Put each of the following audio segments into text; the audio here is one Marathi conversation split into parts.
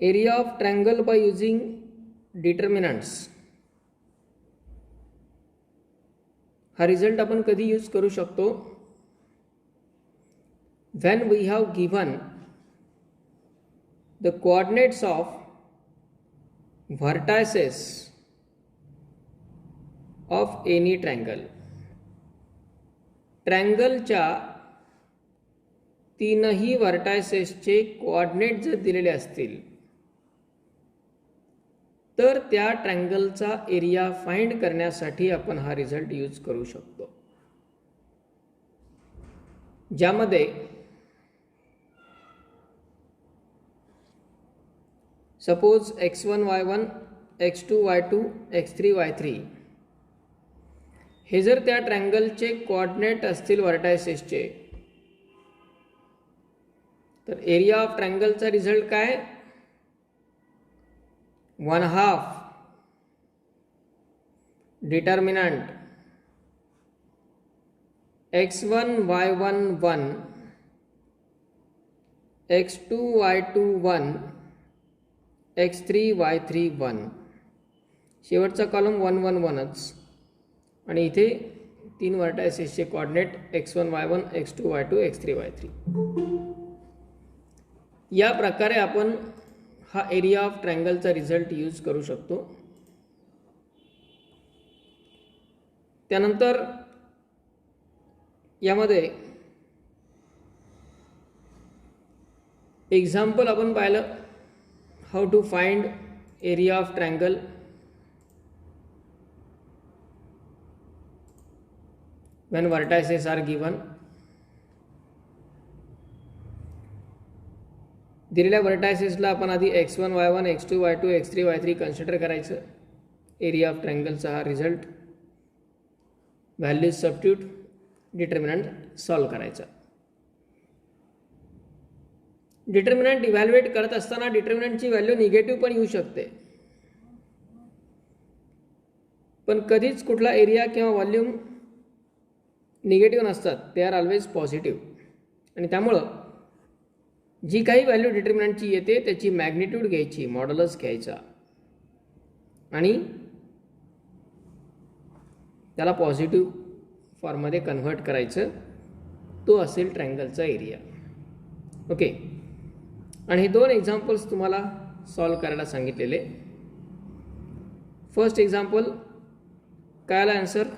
Area of triangle by using determinants हा रिझल्ट आपण कधी यूज करू शकतो? When we have given the coordinates of vertices of any triangle. ट्रायंगलच्या तीनही व्हर्टायसेसचे कोऑर्डिनेट जर दिलेले असतील तर त्या ट्रायंगलचा एरिया फाइंड करण्यासाठी आपण हा रिझल्ट यूज करू शकतो, ज्यामध्ये suppose x1 y1 x2 y2 x3 y3 हे जर त्या ट्रायंगलचे कोऑर्डिनेट असतील व्हर्टायसेसचे, तर एरिया ऑफ ट्रायंगलचा रिझल्ट काय? 1/2 determinant x1 y1 1 x2 y2 1 x3 y3 1. शेवटचा कॉलम 1 1 1च आणि इथे तीन व्हर्टायसेसचे coordinate x1 y1 x2 y2 x3 y3. या प्रकारे आपण हा एरिया ऑफ ट्रायंगलचा रिझल्ट यूज करू शकतो. त्यानंतर यामध्ये एक्झाम्पल आपण पाहिलं, how to find area of triangle. When vertices are given. दिलेल्या व्हर्टायसेसला आपण आधी x1 y1 x2 y2 x3 y3 consider करायचं. एरिया ऑफ ट्रायंगलचा हा result, values substitute, determinant solve करायचा. डिटर्मिनंट इव्हॅल्युएट करत असताना डिटर्मिनंटची व्हॅल्यू निगेटिव्ह पण येऊ शकते, पण कधीच कुठला एरिया किंवा व्हॉल्यूम निगेटिव्ह नसतात, दे आर ऑलवेज पॉझिटिव्ह. आणि त्यामुळं जी काही व्हॅल्यू डिटर्मिनंटची येते त्याची मॅग्निट्यूड घ्यायची, मॉड्युलस घ्यायचा आणि त्याला पॉझिटिव्ह फॉर्ममध्ये कन्व्हर्ट करायचं. तो असेल ट्रायंगलचा एरिया. ओके. आणि हे दोन एक्झाम्पल्स तुम्हाला सॉल्व करायला सांगितलेले. फर्स्ट एक्झाम्पल काय आला answer?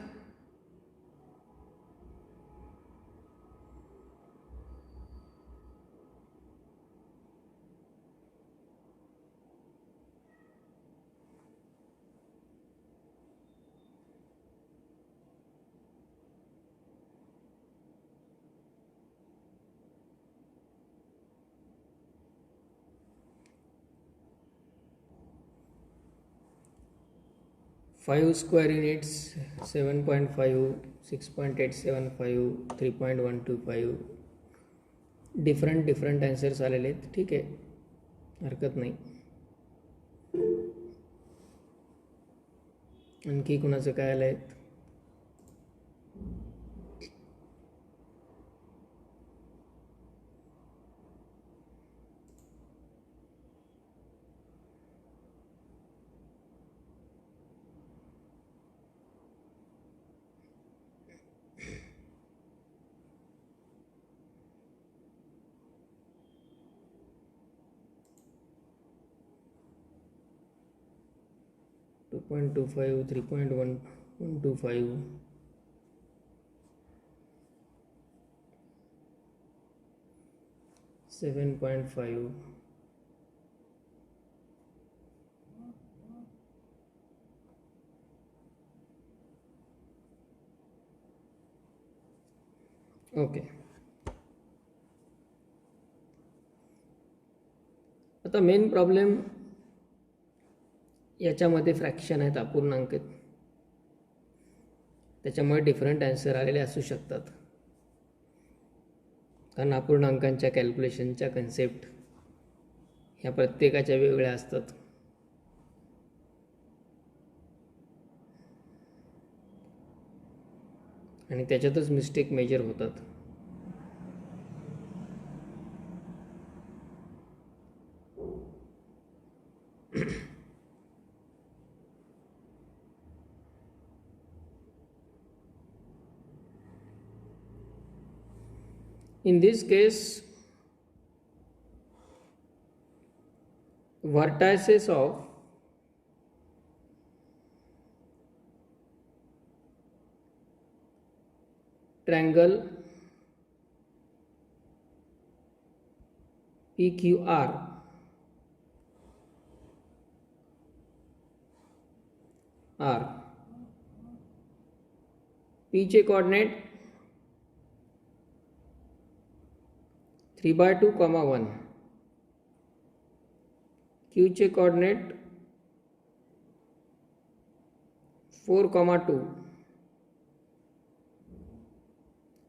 5 square units 7.5 6.875 3.125 different answers आलेले आहेत. ठीक आहे, हरकत नाही. आणखी कुणाचं काय आलं आहे? 2.25 3.125 7.5 ओके. आता मेन प्रॉब्लेम याच्यामध्ये फ्रॅक्शन आहेत, अपूर्णांक आहेत, त्याच्यामुळे डिफरंट आन्सर आलेले असू शकतात. कारण अपूर्णांकांच्या कॅल्क्युलेशनच्या कन्सेप्ट ह्या प्रत्येकाच्या वेगवेगळ्या असतात. आणि त्याच्यातच मिस्टेक मेजर होतात. In this case, vertices of triangle PQR are P चे कोऑर्डिनेट 3/2, 1, Q चे कोऑर्डिनेट 4, 2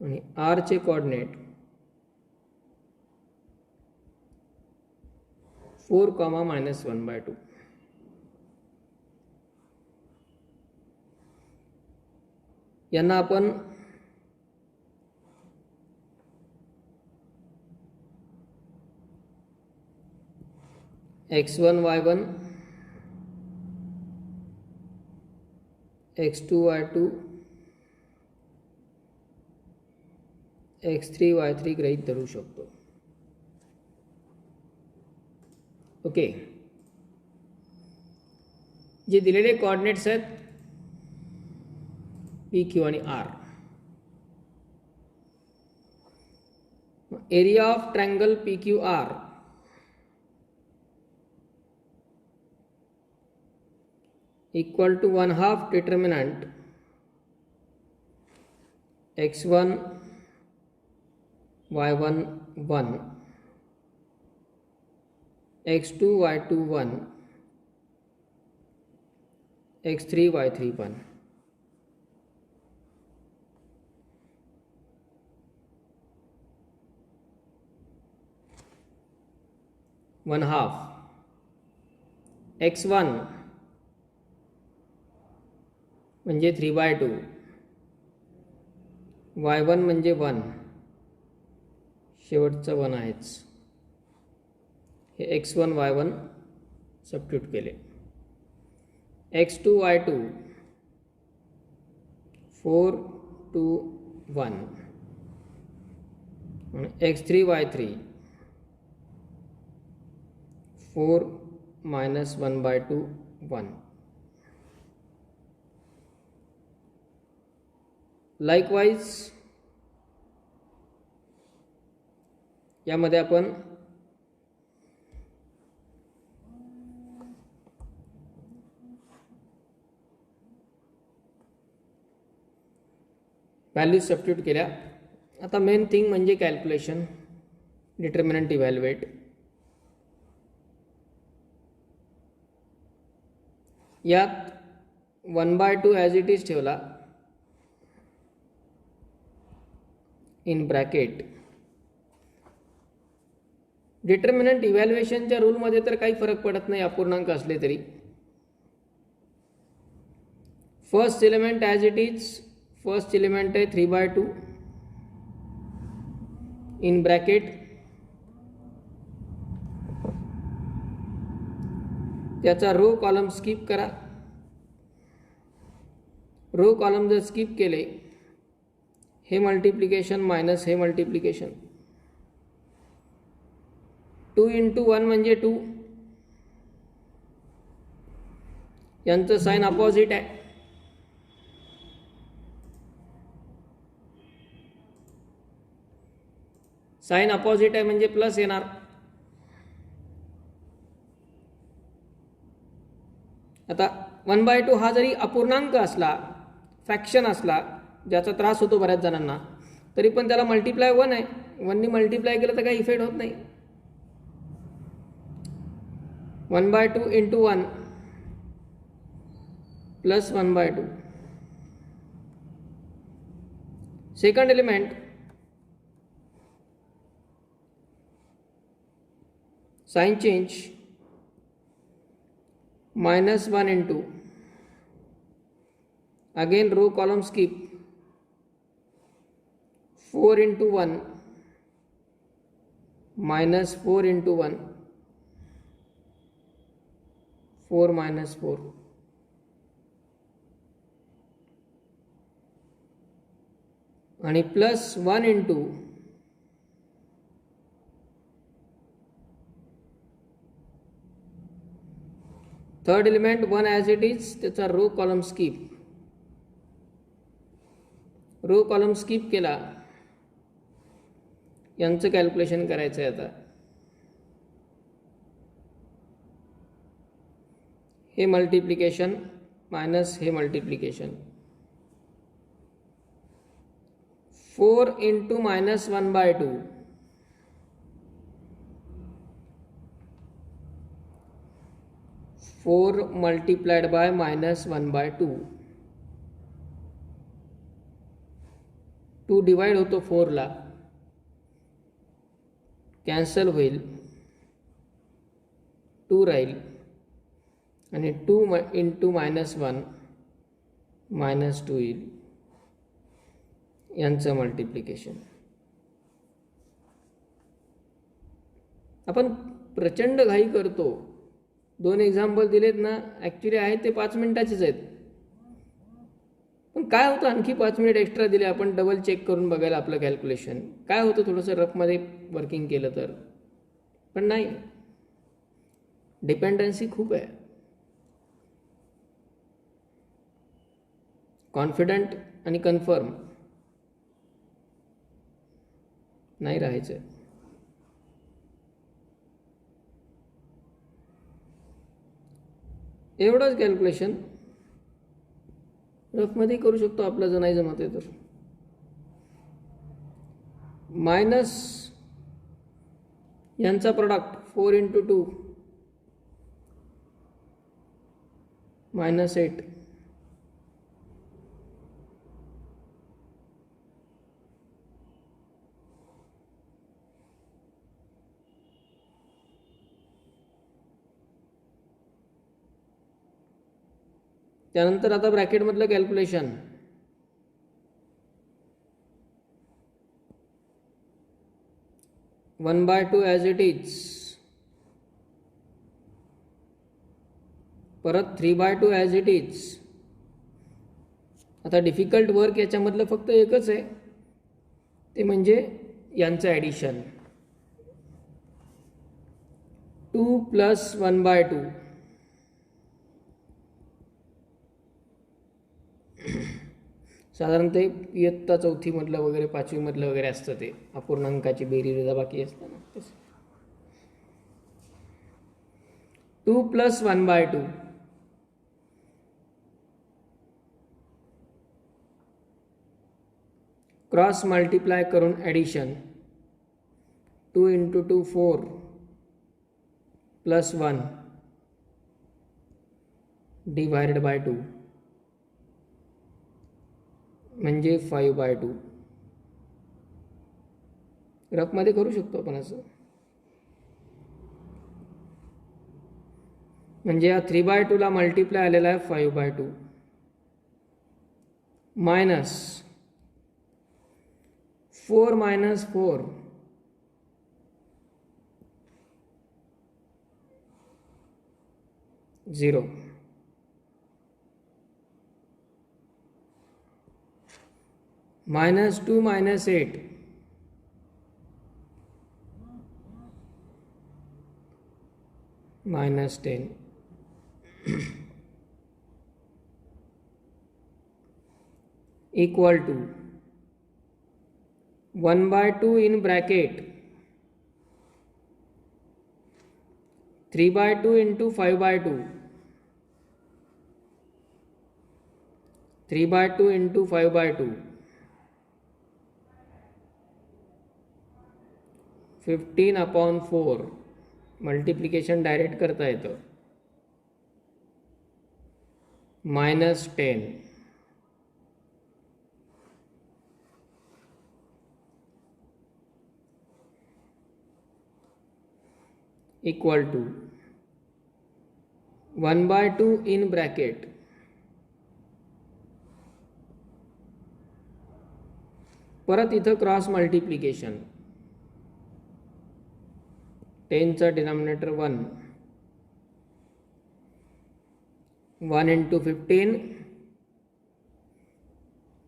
आणि R चे कोऑर्डिनेट 4, -1/2. यांना आपण x1 y1 x2 y2 x3 y3 गृहीत धरू शकतो. ओके, जे दिलेले कोऑर्डिनेट्स आहेत पी क्यू आणि R. Area of triangle P Q R equal to 1/2 determinant x1 y1 1 x2 y2 1 x3 y3 1. One half x1 म्हणजे 3/2, y1 म्हणजे 1, शेवटचं 1 आहेच. हे x1 y1 सबस्टिट्यूट केले. x2 y2 4, 2, 1 आणि x3 y3 4 -1/2 1. लाइकवाइज यामध्ये आपण व्हॅल्यूज सबस्टिट्यूट केल्या. आता मेन थिंग म्हणजे कॅल्क्युलेशन, डिटर्मिनंट इव्हॅल्युएट. यात 1/2 ॲज इट इज ठेवला इन ब्रॅकेट. डिटर्मिनंट इव्हॅल्युएशनच्या रूलमध्ये तर काही फरक पडत नाही अपूर्णांक असले तरी. First element as it is, first element आहे 3/2 इन ब्रॅकेट. त्याचा रो कॉलम स्किप करा. रो कॉलम जर स्किप केले, हे मल्टिप्लिकेशन मायनस हे मल्टिप्लिकेशन, 2 × 1 म्हणजे 2. यांचं साइन अपोजिट आहे. साइन अपोजिट आहे म्हणजे प्लस येणार. आता 1/2 हा जरी अपूर्णांक असला, फ्रॅक्शन असला, ज्याचा त्रास होतो बऱ्याच जणांना, तरी पण त्याला मल्टिप्लाय 1 आहे. 1 मल्टिप्लाय केलं तर काही इफेक्ट होत नाही. 1/2 × 1 plus 1/2. Second element sign change -1 × again row column skip, 4 × 1 -4 × 1 4 -4. आणि +1 × third element 1 as it is, त्याचा रो कॉलम स्किप केला. यांचं कॅल्क्युलेशन करायचं आहे आता. हे मल्टिप्लिकेशन मायनस हे multiplication. 4 into minus 1/2 4 multiplied by minus 1/2. 2 divide होतो 4ला, कॅन्सल होईल, 2 राहील आणि 2 इंटू मायनस 1 -2 येईल. यांचं मल्टिप्लिकेशन. आपण प्रचंड घाई करतो. 2 एक्झाम्पल दिलेत ना, ॲक्च्युली आहेत ते 5 मिनिटाचेच आहेत. पण काय होतं, आणखी 5 मिनिट एक्स्ट्रा दिले आपण डबल चेक करून बघायला आपलं कॅल्क्युलेशन काय होतं, थोडंसं रफमध्ये वर्किंग केलं तर. पण नाही, डिपेंडन्सी खूप आहे. कॉन्फिडंट आणि कन्फर्म नाही राहायचं. एवढंच कॅल्क्युलेशन रफमध्ये करू शकतो आपलं जर नाही जमत आहे तर. मायनस यांचा प्रोडक्ट 4 इंटू 2 -8. त्यानंतर आता ब्रॅकेटमधलं calculation. One by two as it is, परत 3/2 ॲज इट इज. आता डिफिकल्ट वर्क याच्यामधलं फक्त एकच आहे, ते म्हणजे यांचं ॲडिशन. 2 + 1/2 साधारणतः इयत्ता 4थी मधलं वगैरे 5वी मधलं वगैरे असतं ते, अपूर्णांकाची बेरीज वजाबाकी असतं ना. 2 + 1/2 क्रॉस मल्टिप्लाय करून ॲडिशन. 2 इंटू 2 4 + 1 डिवायडेड बाय 2 म्हणजे 5/2. रफमध्ये करू शकतो आपण असं. म्हणजे या 3/2 ला मल्टिप्लाय आलेला आहे 5/2 minus 4 - 4 0 -2 - 8 -10 equal to 1/2 in bracket 3/2 into 5/2 3/2 into 5/2 15/4. Multiplication direct करता येतं. -10 equal to 1/2 in bracket परत इथं क्रॉस मल्टिप्लिकेशन. 10चा denominator 1 1 into 15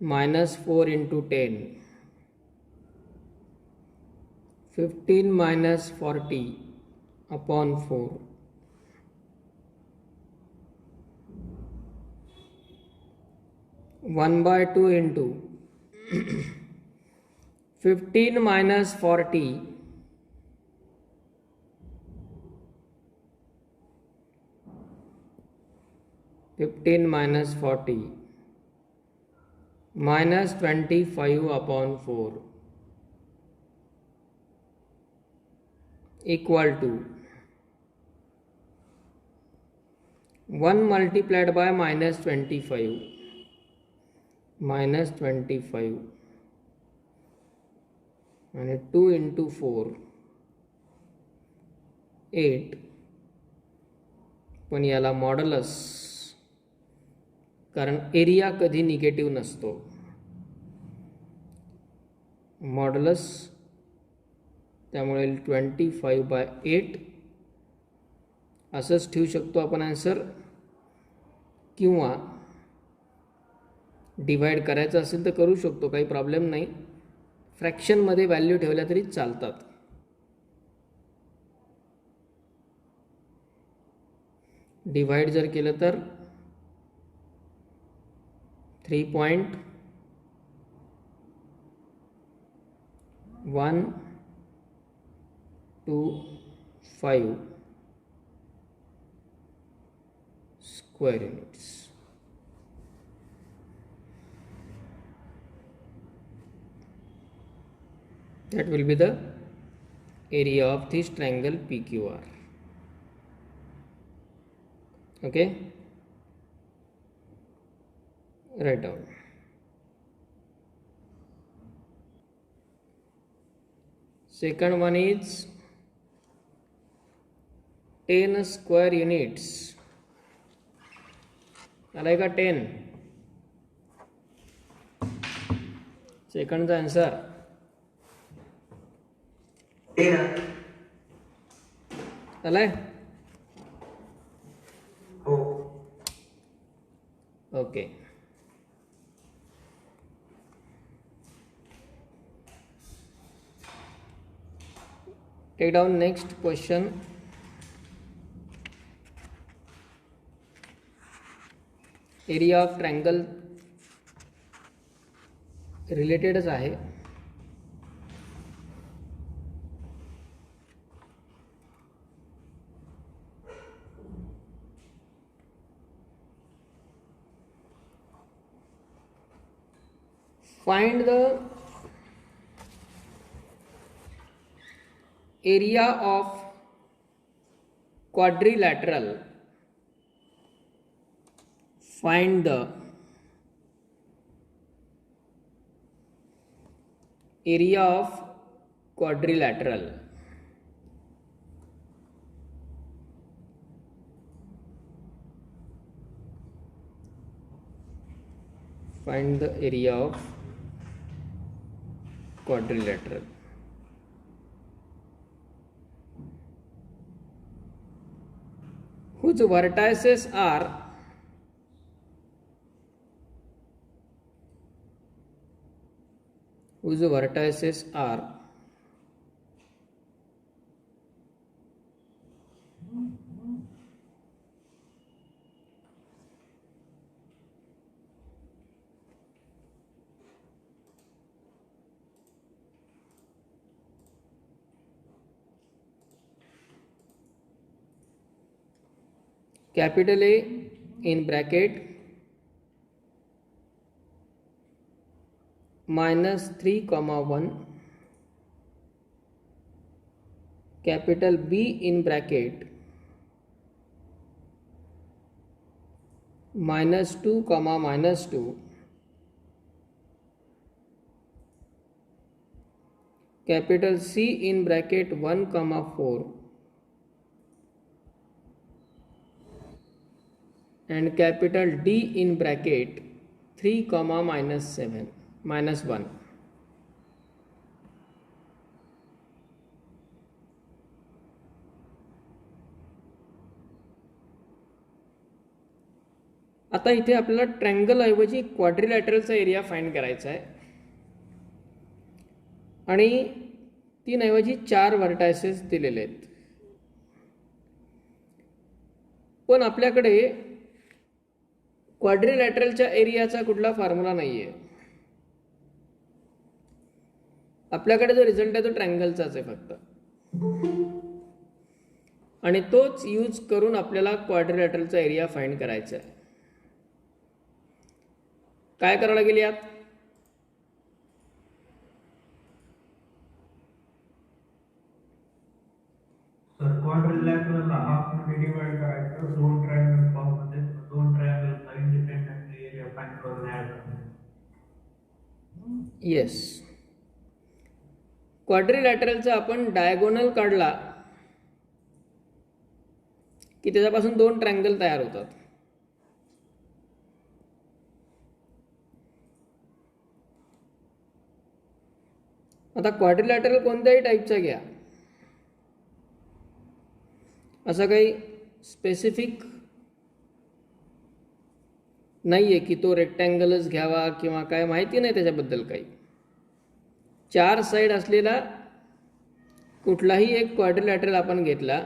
-4 into 10 15 - 40/4 1/2 into 15 minus 40 minus 25 upon 4 equal to 1 multiplied by minus 25 आणि 2 into 4 8. पण याला मॉडलस, कारण एरिया कधी निगेटिव्ह नसतो. मॉडलस त्यामुळे 25/8 असंच ठेवू शकतो आपण आन्सर, किंवा डिवाइड करायचं असेल तर करू शकतो, काही प्रॉब्लेम नाही. फ्रॅक्शनमध्ये व्हॅल्यू ठेवल्या तरी चालतात. डिवाइड जर केलं तर 3.125 square units. That will be the area of this triangle PQR. Okay, write down. Second one is 10 square units. आलाय का 10? सेकंडचा आन्सर 10 आलाय? हो. Okay, take down next question. Area of triangle रिलेटेडच आहे. Find the area of quadrilateral. Find the area of quadrilateral. Find the area of quadrilateral. Whose vertices are capital A in bracket -3,1, capital B in bracket -2, -2, capital C in bracket 1, 4, and capital D in bracket 3, -7, -1. आता इथे आपल्याला ट्रायंगल ऐवजी क्वाड्रिलॅटरलचा एरिया फाइंड करायचा आहे, आणि 3 ऐवजी 4 व्हर्टायसेस दिलेले आहेत. पण आपल्याकडे क्वाड्रिलॅटरलच्या एरियाचा कुठला फॉर्म्युला नाही आहे. आपल्याकडे जो रिझल्ट आहे तो ट्रँगलचाच आहे फक्त, आणि तोच यूज करून आपल्याला क्वाड्रिलॅटरलचा एरिया फाइंड करायचा आहे. काय करावं लागेल यात? क्वाड्रिलॅटरल हाफ मध्ये डिवाइड करायचं, दोन ट्रायंगल फॉर्म मध्ये, दोन ट्रायंगलचा इंडिपेंडेंटली एरिया फाइंड करून ऍड करायचं. येस, क्वाड्रिलॅटरलचा आपण डायगोनल काढला की त्याच्यापासून दोन ट्रायंगल तयार होतात. आता क्वाड्रिलॅटरल कोणत्याही टाईपचा घ्या, असं काही स्पेसिफिक नाही आहे की तो रेक्टँगलच घ्यावा किंवा काय, माहिती नाही त्याच्याबद्दल काही. चार साईड असलेला कुठलाही एक क्वाड्रिलॅटरल आपण घेतला.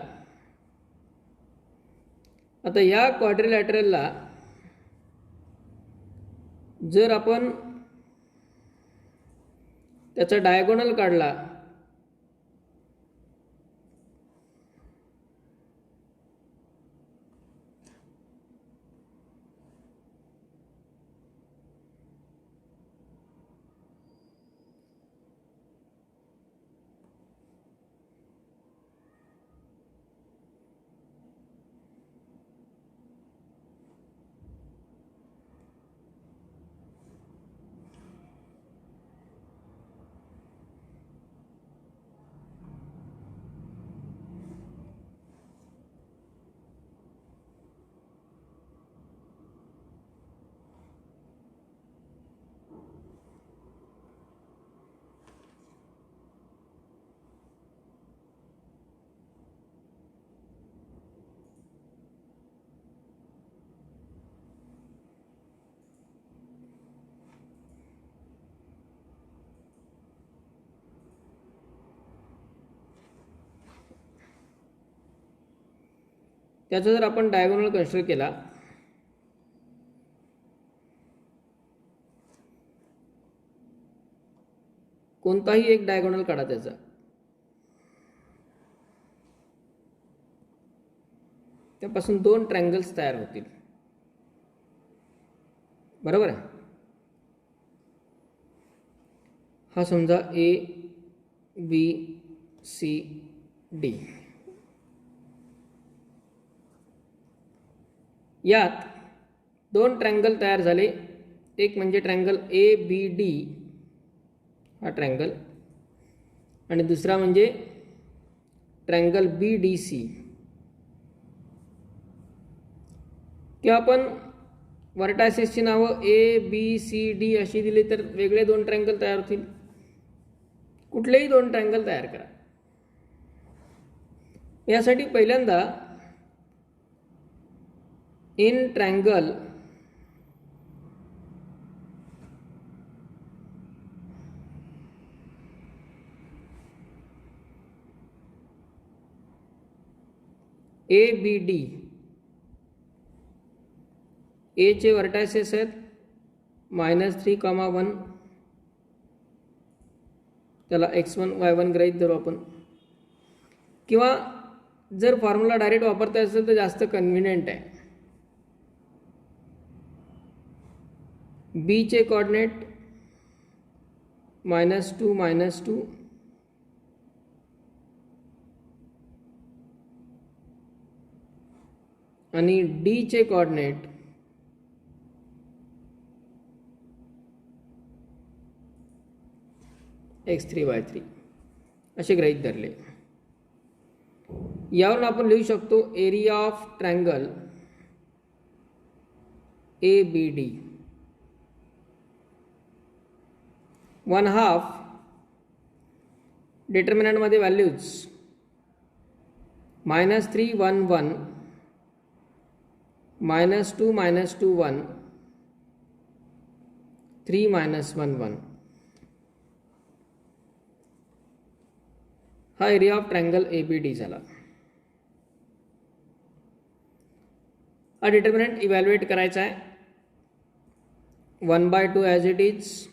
आता या क्वाड्रिलॅटरलला जर आपण त्याचा डायगोनल काढला त्याचा जर आपण डायगोनल कन्सिडर केला, कोणताही एक डायगोनल काढा त्याचा, त्यापासून दोन ट्रँगल्स तयार होतील. बरोबर आहे? हा समजा ए बी सी डी. यात दोन ट्रँगल तयार झाले. एक म्हणजे ट्रँगल ए बी डी हा ट्रँगल, आणि दुसरा म्हणजे ट्रँगल बी डी सी. किंवा आपण व्हर्टायसेसची नावं ए बी सी डी अशी दिली तर वेगळे दोन ट्रँगल तयार होतील. कुठलेही दोन ट्रँगल तयार करा. यासाठी पहिल्यांदा in triangle A B D, A चे व्हर्टायसेस आहेत -3, 1, त्याला x1 y1 गृहीत धरू आपण. किंवा जर फॉर्म्युला डायरेक्ट वापरता असेल तर जास्त कन्व्हिनियंट आहे. बी चे कोऑर्डिनेट -2, -2, आणि डी चे कोऑर्डिनेट x3 y3 असे गृहीत धरले. यावरून आपण लिहू शकतो area of triangle A B D 1/2 डिटर्मिनंटमध्ये व्हॅल्यूज -3, 1, 1, -2, -2, 1, 3, -1, 1. हा area of triangle A B D झाला. हा डिटर्मिनंट इव्हॅल्युएट करायचा आहे. 1/2 as it is,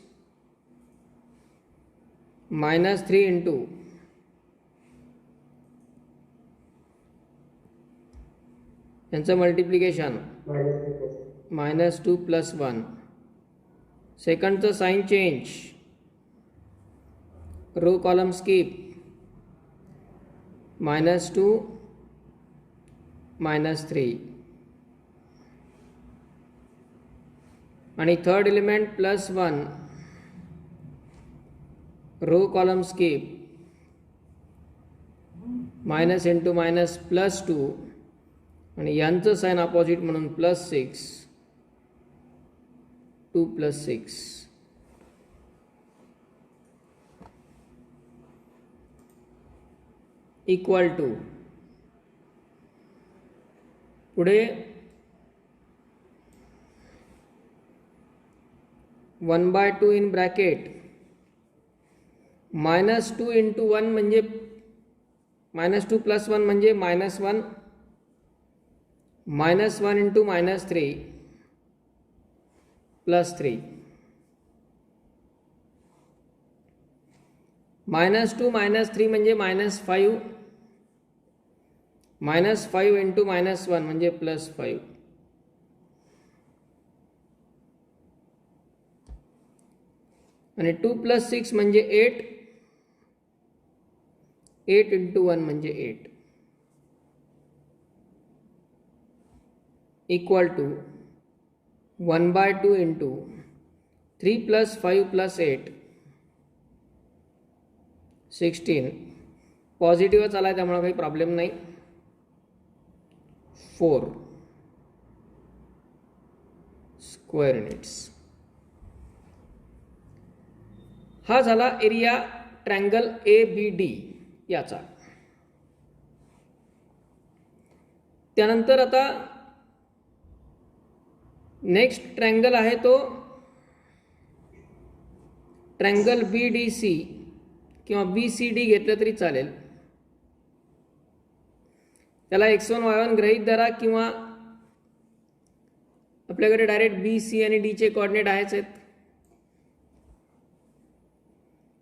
-3 into यांचं मल्टिप्लिकेशन -2 + 1. सेकंडचं sign change, row column skip, -2 -3. आणि third element +1, row column skip, minus into minus +2 आणि यांचं साइन अपोजिट म्हणून +6, 2 + 6 इक्वल टू, पुढे 1/2 इन ब्रॅकेट, -2 × 1 म्हणजे -2 + 1 म्हणजे -1, -1 × -3 +3, -2 -3 म्हणजे -5, -5 × -1 म्हणजे +5. आणि 2 + 6 म्हणजे 8, 8 × 1 म्हणजे 8 इक्वल टू 1/2 × 3 + 5 + 8 16. पॉझिटिव्हच आला आहे त्यामुळे काही प्रॉब्लेम नाही. 4 स्क्वेअर युनिट्स. हा झाला एरिया ट्रँगल ABD याचा. त्यानंतर आता नेक्स्ट ट्रँगल आहे तो ट्रँगल BDC किंवा BCD घेतलं तरी चालेल. त्याला x1 y1 गृहीत धरा किंवा आपल्याकडे डायरेक्ट BC आणि D चे कोऑर्डिनेट आहेच आहेत.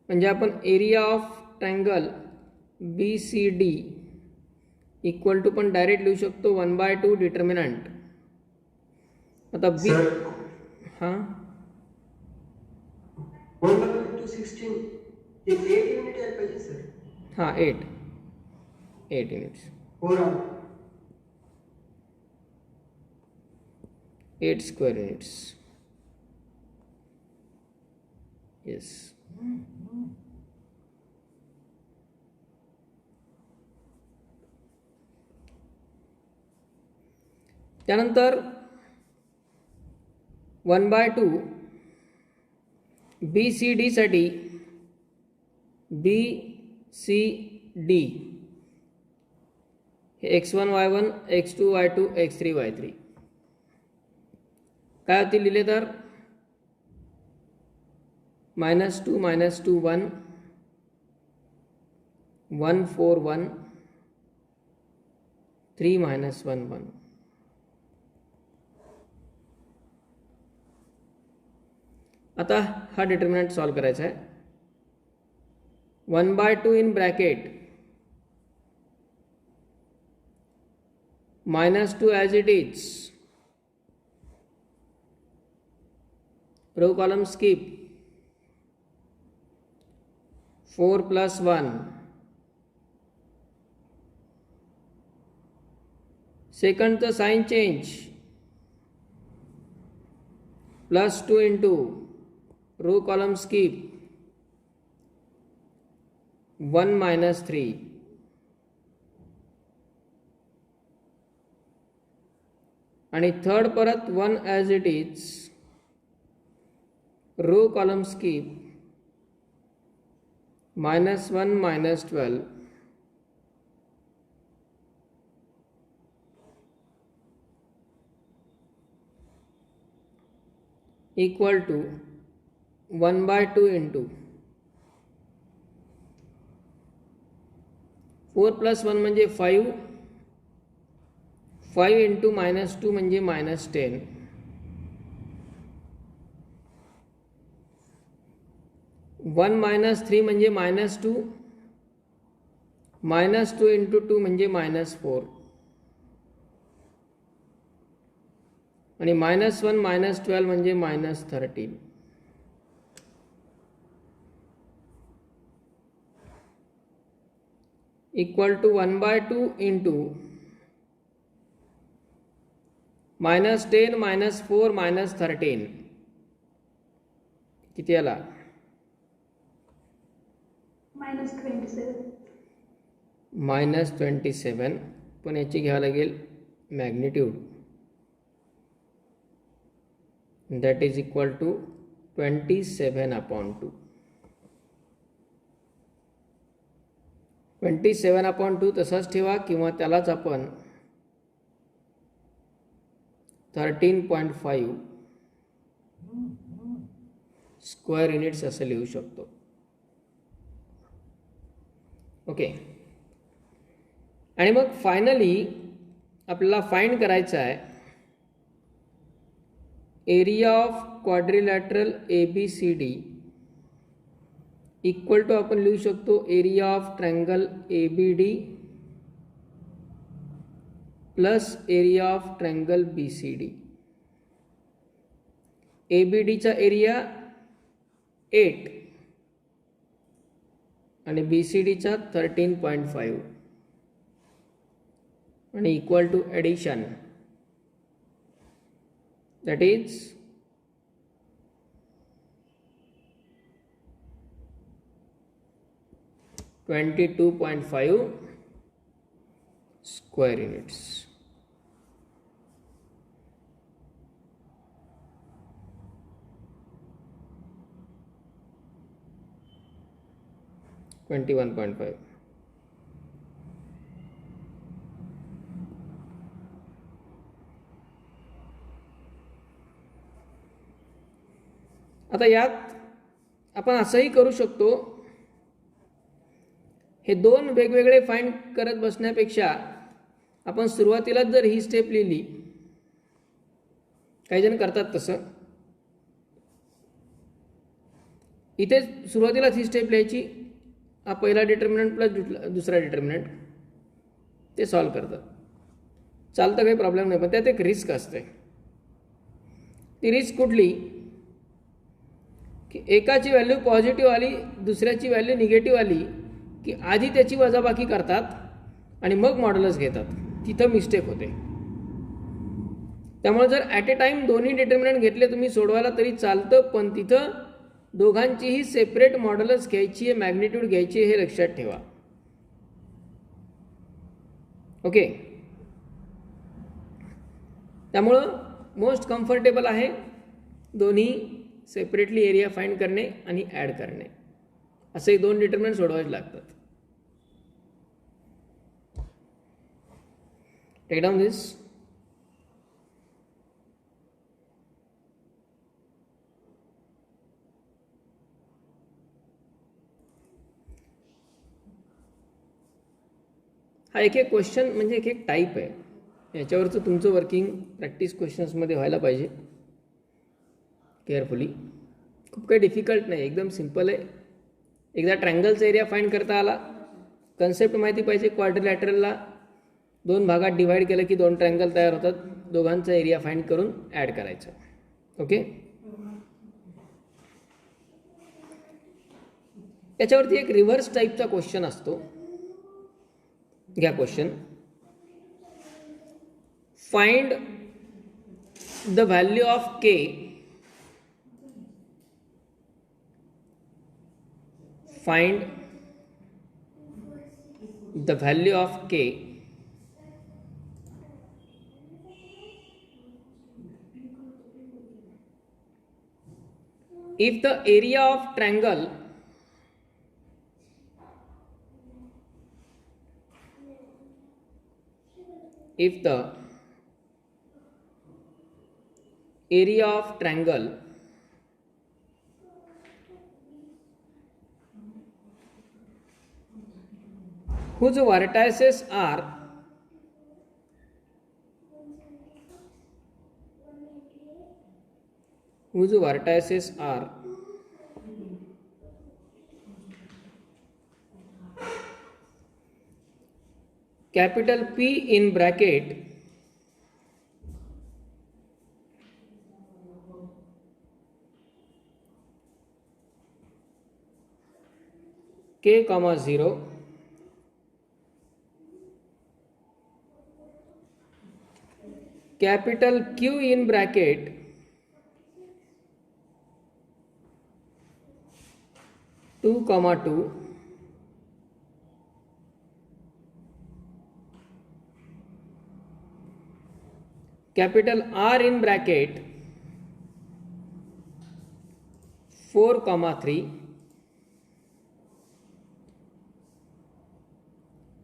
म्हणजे आपण area of triangle BCD equal to पण डायरेक्ट लिहू शकतो 1/2 डिटर्मिनंट. आता बी, हां 1/2 × 16 8 युनिट यायला पाहिजे सर. हां 8 युनिट्स, 8 स्क्वेअर युनिट्स. येस. त्यानंतर 1/2 BCD साठी BCD हे x1 y1 x2 y2 x3 y3 काय होती लिहिले तर -2 -2 1 1 4 1 3 -1 1. आता हा डिटर्मिनंट सॉल्व करायचा आहे. 1/2 in bracket, -2 as it is, row column skip, 4 + 1, सेकंडचं sign change, +2 × row column skip 1 -3. आणि थर्ड परत 1 as it is, row column skip -1 -12 equal to 1/2 × 4 + 1 म्हणजे 5, 5 × -2 म्हणजे -10. 1 - 3 म्हणजे -2, -2 × 2 म्हणजे -4, आणि -1 - 12 म्हणजे -13. इक्वल टू 1/2 इंटू -10 -4 -13 किती आला? -27. पण याची घ्यावं लागेल magnitude, that is equal to 27/2. 27/2 तसाच ठेवा, किंवा त्यालाच आपण 13.5 स्क्वेअर युनिट्स असं लिहू शकतो. ओके. आणि मग फायनली आपल्याला फाइंड करायचं आहे area of quadrilateral ABCD equal to आपण लिहू शकतो area of triangle ABD plus area of triangle BCD. ABDचा एरिया 8 आणि BCDचा 13.5 आणि equal to addition, that is 22.5 square units. आता यात आपण असंही करू शकतो, हे दोन वेगवेगळे फाइंड करत बसण्यापेक्षा आपण सुरुवातीलाच जर ही स्टेप लिहिली, काही जण करतात तसं, इथे सुरुवातीलाच ही स्टेप लिहायची, हा पहिला डिटर्मिनंट प्लस दुसरा डिटर्मिनंट, ते सॉल्व करतात. चालतं, काही प्रॉब्लेम नाही. पण त्यात एक रिस्क असते. ती रिस्क कुठली? की एकाची व्हॅल्यू पॉझिटिव्ह आली, दुसऱ्याची व्हॅल्यू निगेटिव्ह आली की आधी त्याची वजाबाकी करतात आणि मग मॉड्युलस घेतात. तिथं मिस्टेक होते. त्यामुळे जर ॲट ए टाइम दोन्ही डिटर्मिनंट घेतले तुम्ही सोडवायला तरी चालतं, पण तिथं दोघांचीही सेपरेट मॉड्युलस घ्यायची आहे, मॅग्निट्यूड घ्यायची आहे, हे लक्षात ठेवा. ओके. त्यामुळं मोस्ट कम्फर्टेबल आहे दोन्ही सेपरेटली एरिया फाइंड करणे आणि ॲड करणे, असे दोन डिटर्मिनंट सोडवायचे लागतात. टेक डाऊन दिस. हा एक एक क्वेश्चन म्हणजे एक एक टाईप आहे, याच्यावरचं तुमचं वर्किंग प्रॅक्टिस क्वेश्चन्समध्ये व्हायला पाहिजे केअरफुली. खूप काही डिफिकल्ट नाही, एकदम सिम्पल आहे. एकदा ट्रायंगलचा एरिया फाइंड करता आला, कन्सेप्ट माहिती पाहिजे. क्वाड्रिलॅटरलला दोन भागात डिवाइड केलं की दोन ट्रायंगल तयार होतात, दोघांचा एरिया फाइंड करून ॲड करायचं. ओके. त्याच्यावरती एक रिव्हर्स टाईपचा क्वेश्चन असतो. घ्या question. Find the value of K find the value of K if the area of triangle whose vertices are capital P in bracket K, 0, capital Q in bracket two, 2, capital R in bracket 4, 3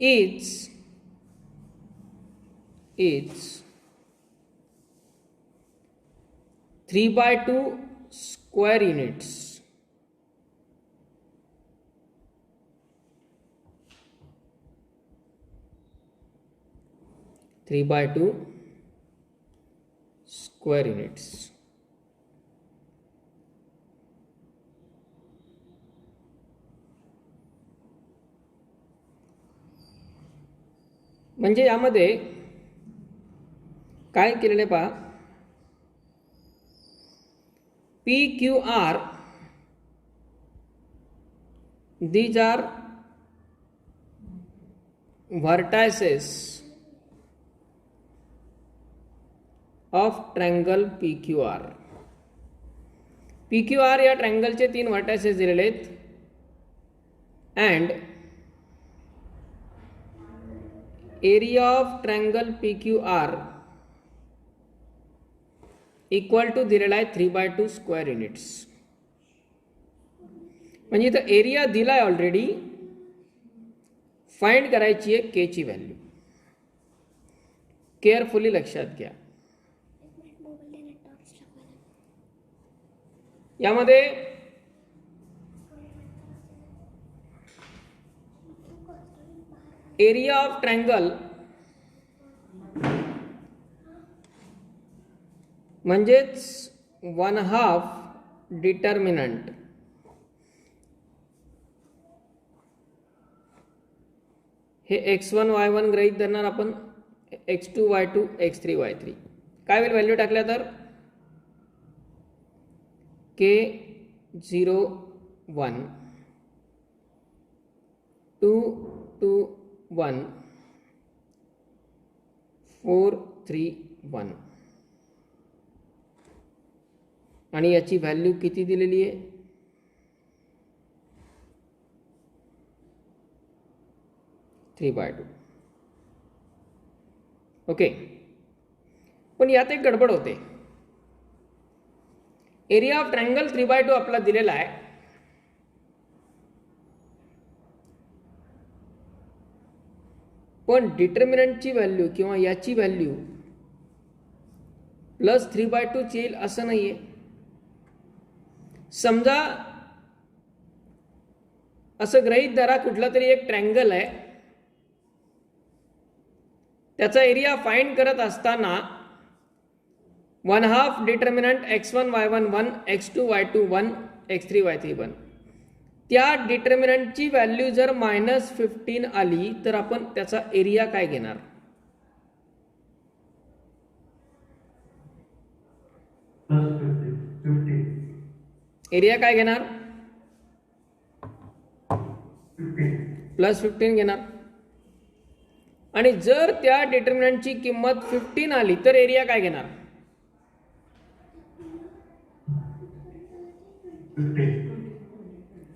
is 3/2 square units. Three by two square units. म्हणजे यामध्ये काय केलेले पहा, PQR these are vertices of triangle PQR. PQR या ट्रायंगलचे 3 वर्टायसेस दिलेले आहेत and area of triangle PQR equal to दिलेला आहे 3/2 स्क्वेअर युनिट्स. म्हणजे इथं एरिया दिला आहे ऑलरेडी, फाइंड करायची आहे के ची व्हॅल्यू. केअरफुली लक्षात घ्या. यामध्ये एरिया ऑफ ट्रायंगल म्हणजेच 1/2 डिटर्मिनंट हे x1 y1 गृहीत धरणार आपण, x2 y2 x3 y3. काय होईल व्हॅल्यू टाकल्या तर K 0 1 2 2 1 4 3 1 आणि याची व्हॅल्यू किती दिलेली आहे, थ्री बाय टू. ओके, पण यात एक गडबड होते. एरिया ऑफ ट्रायंगल 3/2 आपला दिलेला आहे, पण डिटर्मिनंटची व्हॅल्यू किंवा याची व्हॅल्यू प्लस 3/2 येईल असं नाहीये. समजा असं गृहीत धरा कुठला तरी एक ट्रायंगल आहे, त्याचा एरिया फाइंड करत असताना 1/2 determinant x1 y1 1 x2 y2 1 x3 y3 1. त्या डिटर्मिनंटची व्हॅल्यू जर -15 आली तर आपण त्याचा एरिया काय घेणार, एरिया काय घेणार, +15 घेणार. आणि जर त्या डिटर्मिनंटची किंमत 15 आली तर एरिया काय घेणार,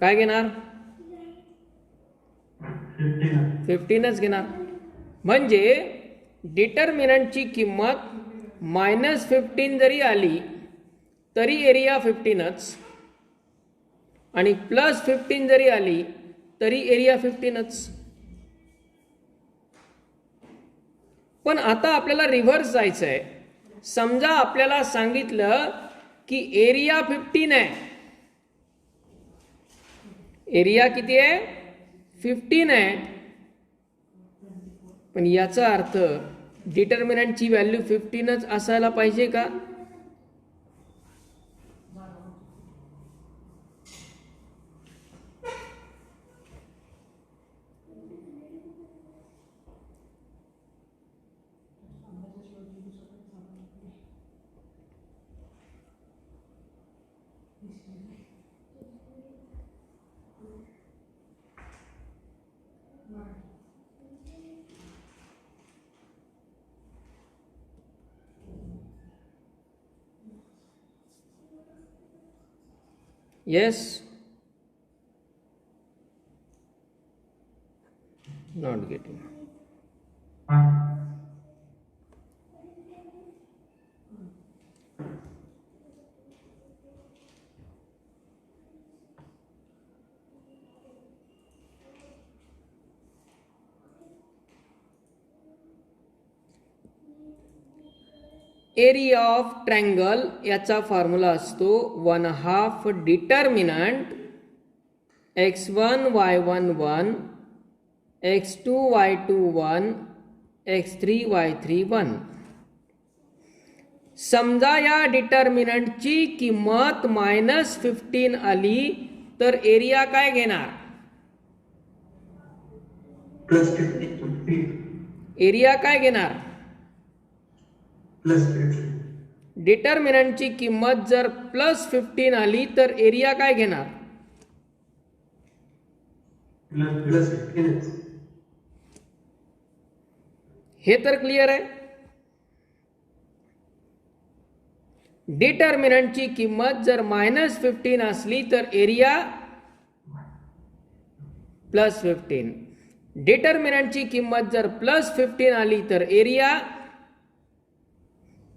काय घेणार, 15च घेणार. म्हणजे डिटर्मिनंटची किंमत -15 जरी आली तरी एरिया 15च आणि +15 जरी आली तरी एरिया 15च. पण आता आपल्याला रिव्हर्स जायचं आहे. समजा आपल्याला सांगितलं की एरिया 15 आहे, एरिया किती आहे, 15 आहे, पण याचा अर्थ डिटर्मिनंटची व्हॅल्यू 15च असायला पाहिजे का, yes, not getting. Area of triangle याचा फॉर्म्युला असतो 1/2 determinant x1 y11 x2 y21 x3 y31. समजा या डिटर्मिनंटची किंमत -15 आली तर एरिया काय घेणार? Plus 50. एरिया काय घेणार? Plus 50. डिटर्मिनंटची किंमत जर +15 आली तर एरिया काय घेणार? Plus 15. हे तर क्लिअर आहे. डिटर्मिनंटची किंमत जर -15 असली तर एरिया +15. डिटर्मिनंटची किंमत जर +15 आली तर एरिया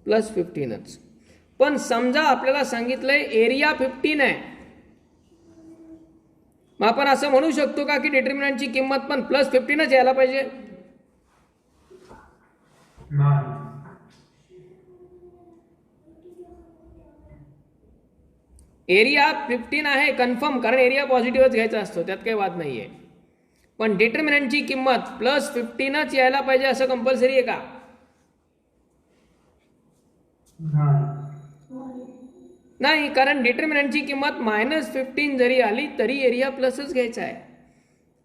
+15च. पण समजा आपल्याला सांगितलंय एरिया 15 आहे, मग आपण असं म्हणू शकतो का की डिटर्मिनंटची किंमत पण +15च यायला पाहिजे? नाही. एरिया 15 आहे कन्फर्म, कारण एरिया पॉझिटिव्हच घ्यायचा असतो, त्यात काही वाद नाहीये. पण डिटर्मिनंटची किंमत +15च यायला पाहिजे असं कंपल्सरी आहे का? नाही, कारण डिटर्मिनंटची किंमत -15 जरी आली तरी एरिया प्लसच घ्यायचा आहे,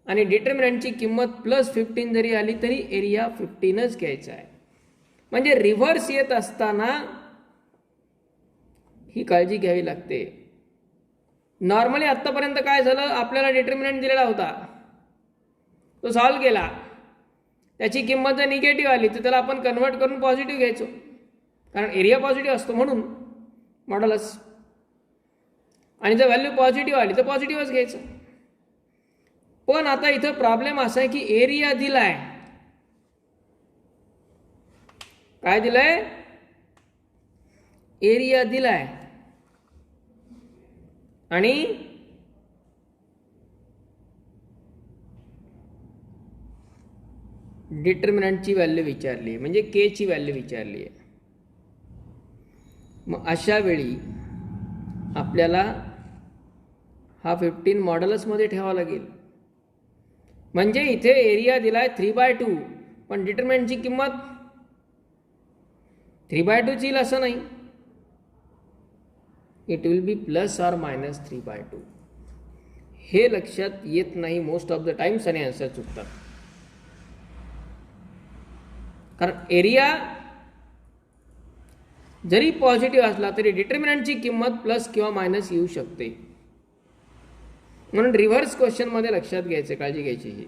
आणि डिटर्मिनंटची किंमत +15 जरी आली तरी एरिया 15च घ्यायचा आहे. म्हणजे रिव्हर्स येत असताना ही काळजी घ्यावी लागते. नॉर्मली आत्तापर्यंत काय झालं, आपल्याला डिटर्मिनंट दिलेला होता, तो सॉल्व्ह केला, त्याची किंमत जर निगेटिव्ह आली तर त्याला आपण कन्वर्ट करून पॉझिटिव्ह घ्यायचो, कारण एरिया पॉझिटिव्ह असतो म्हणून मॉड्युलस. आणि जर व्हॅल्यू पॉझिटिव्ह आली तर पॉझिटिव्हच घ्यायचं. पण आता इथं प्रॉब्लेम असा आहे की एरिया दिलाय, काय दिलाय? एरिया दिलाय, आणि डिटर्मिनंटची व्हॅल्यू विचारली, म्हणजे के ची व्हॅल्यू विचारली आहे. मग अशा वेळी आपल्याला हा 15 मॉड्युलसमध्ये ठेवावा लागेल. म्हणजे इथे एरिया दिलाय 3/2, पण डिटर्मिनंटची किंमत 3/2 येईल असं नाही, इट विल बी +or-3/2. हे लक्षात येत नाही मोस्ट ऑफ द टाइम्स, आणि आन्सर चुकतात. कारण एरिया जरी पॉझिटिव्ह असला तरी डिटर्मिनंटची किंमत प्लस किंवा मायनस येऊ शकते. म्हणून रिव्हर्स क्वेश्चन मध्ये लक्षात घ्यायचं, काळजी घ्यायची ही.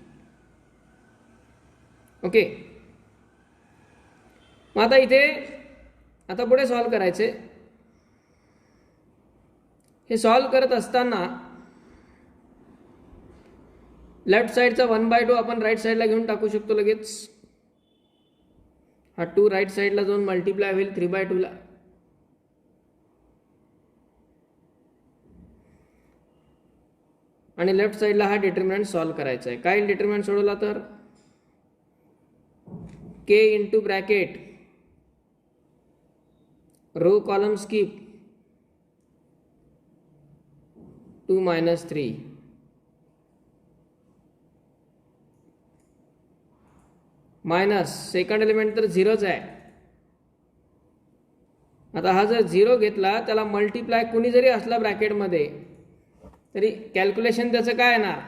ओके, मग आता इथे आता पुढे सॉल्व करायचे. हे सॉल्व करत असताना लेफ्ट साइडचा 1/2 आपण राईट साइडला घेऊन टाकू शकतो लगेच. हा 2 राईट साइडला जाऊन मल्टिप्लाय होईल 3/2 ला. आणि लेफ्ट साइडला हा डिटर्मिनंट सॉल्व करायचा आहे. काय डिटर्मिनंट सोडवला तर k into bracket row column skip 2 - 3 minus second element तर 0च आहे. आता हा जर 0 घेतला, त्याला मल्टिप्लाय कुणी जरी असला ब्रॅकेटमध्ये तरी कॅल्क्युलेशन त्याचं काय येणार?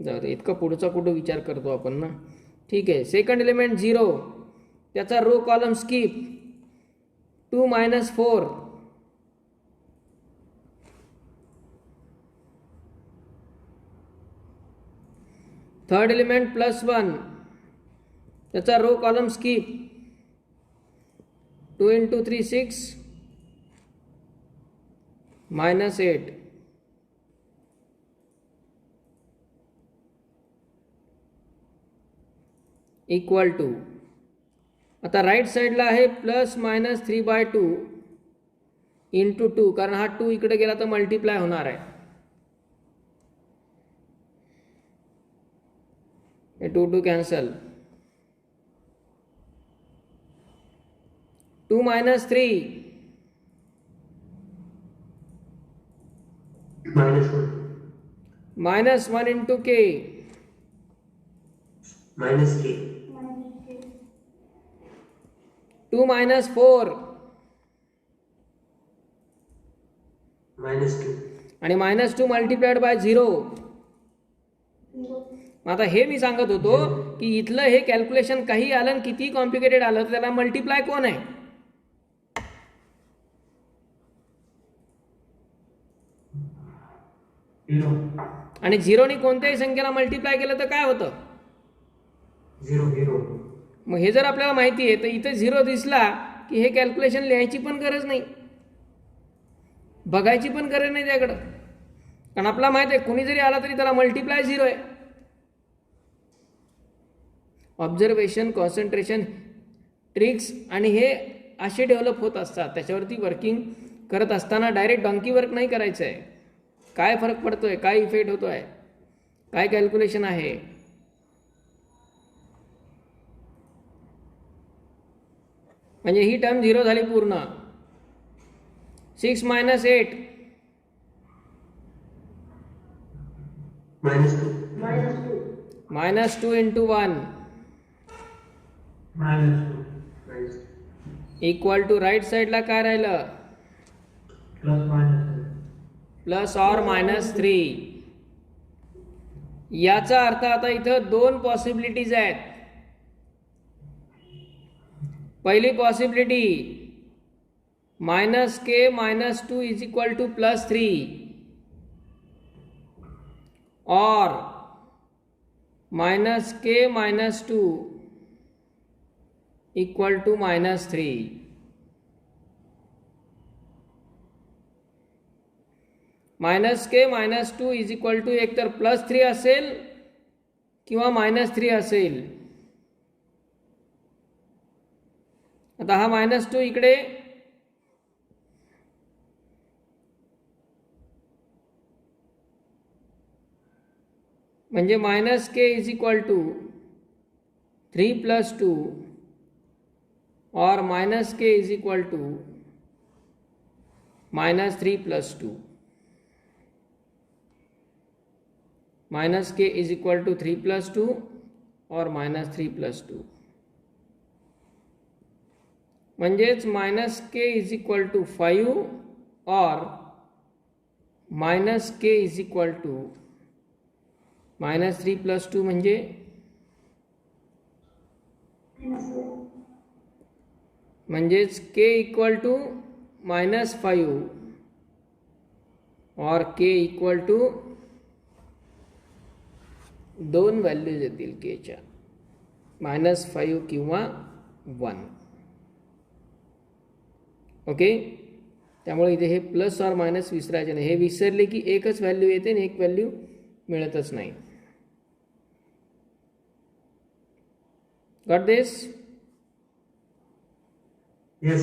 जाऊ दे, इतकं पुढचा कुठं विचार करतो आपण ना. ठीक आहे, सेकंड एलिमेंट 0, त्याचा row column skip 2 - 4 third element +1, त्याचा row column skip 2 × 3 6 -8 equal to, आता राईट साईडला आहे +-3/2 इंटू 2, कारण हा 2 इकडे गेला तर मल्टिप्लाय होणार आहे. हे 2 कॅन्सल. 2 - 3 -1. -1 into k -k. 2 - 4 -2. आणि -2 मल्टिप्लाइड बाय 0. आता हे मी सांगत होतो की इथलं हे कॅल्क्युलेशन काही आलं आणि किती कॉम्प्लिकेटेड आलं तर त्याला मल्टिप्लाय कोण आहे? 0. आणि 0ने कोणत्याही संख्येला मल्टिप्लाय केलं तर काय होतं? 0. मग हे जर आपल्याला माहिती आहे तर इथे 0 दिसला की हे कॅल्क्युलेशन लिहायची पण गरज नाही, बघायची पण गरज नाही त्याकडं, कारण आपला माहित आहे कुणी जरी आला तरी त्याला मल्टिप्लाय 0 आहे. ऑब्झर्वेशन, कॉन्सन्ट्रेशन, ट्रिक्स आणि हे असे डेव्हलप होत असतात. त्याच्यावरती वर्किंग करत असताना डायरेक्ट डॉंकी वर्क नाही करायचं आहे. काय फरक पडतोय, काय इफेक्ट होतोय, काय कॅल्क्युलेशन आहे. म्हणजे ही टर्म 0 झाली पूर्ण. 6 - 8 -2 इंटू 1 -2. इक्वल टू राईट साईडला काय राहिलं? +-3. याचा अर्थ आता इथं 2 पॉसिबिलिटीज आहेत. पहिली possibility -k - 2 is equal to +3 और -k - 2 equal to -3. -k - 2 is equal to एकतर +3 असेल किंवा -3 असेल. आता हा -2 इकडे म्हणजे -k इज इक्वल टू 3 + 2 और -k is equal to -3 + 2. -k is equal to 3 + 2 और -3 + 2. म्हणजेच -k इज इक्वल टू 5 और -k इज इक्वल टू -3 + 2 म्हणजे म्हणजेच k इक्वल टू -5 और k इक्वल टू 2 व्हॅल्यूज येतील k च्या, -5 किंवा 1. ओके, त्यामुळे इथे हे प्लस और मायनस विसरायचे नाही. हे विसरले की एकच व्हॅल्यू येते आणि एक व्हॅल्यू मिळतच नाही. गॉट दिस? Yes.